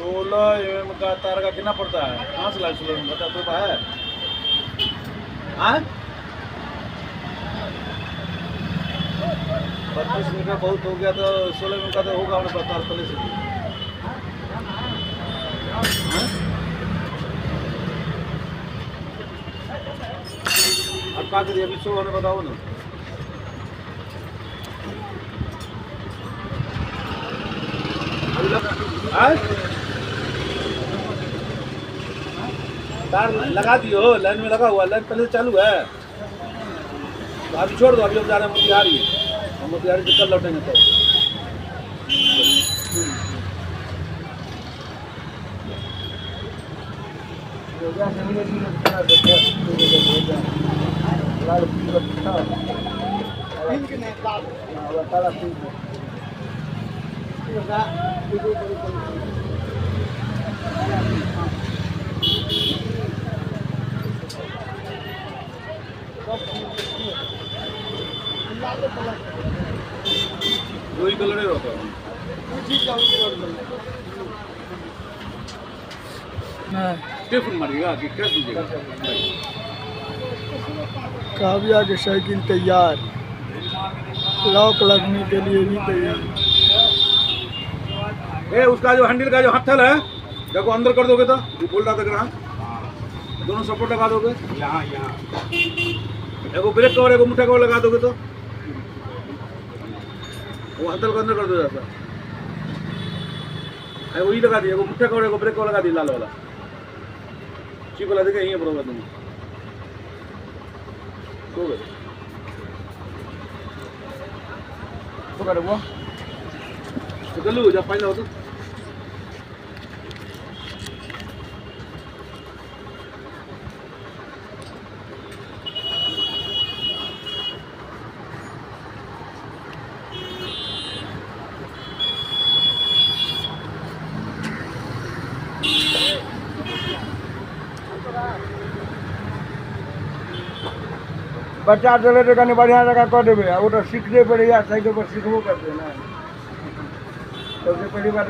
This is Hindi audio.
16 का तार का कितना पड़ता है? कहाँ से लाए 16 बता तो है? हाँ 32 मीटर बहुत हो गया तो 16 का तो होगा हमारे तार पहले से। अब क्या करिए अभी 16 ने बताओ ना। तार लगा दियो, लाइन में लगा हुआ, लाइन पहले से चालू है तो अभी छोड़ दो। अभी हम जा रहे हैं मोतिहारी, हम मोतिहारी से कल लौटेंगे तो वही कलर होता है। टिफिन मारिएगा कि कैश दीजिएगा? काव्या की साइकिल तैयार, लॉक लगने के लिए भी तैयार। ए उसका जो हैंडल का जो हत्थल है देखो अंदर कर दोगे तो वो बोल रहा था ग्राहक, दोनों सपोर्ट लगा दोगे यहाँ यहाँ, एगो ब्रेक कवर एगो मुठ्ठा कवर लगा दोगे तो वो हत्थल को अंदर कर दो जैसा। वही लगा दिए, एगो मुठ्ठा कवर एगो ब्रेक कवर लगा दी लाल वाला, चीप वाला देखे यहीं पर होगा तुम्हें तो वो तो गलू जब फाइनल हो तो बच्चा चले तो कहीं बढ़िया जगह कर देवे, वो तो सीखने पड़ेगा, साइकिल पर सीखबो करते ना सबसे पहली बात।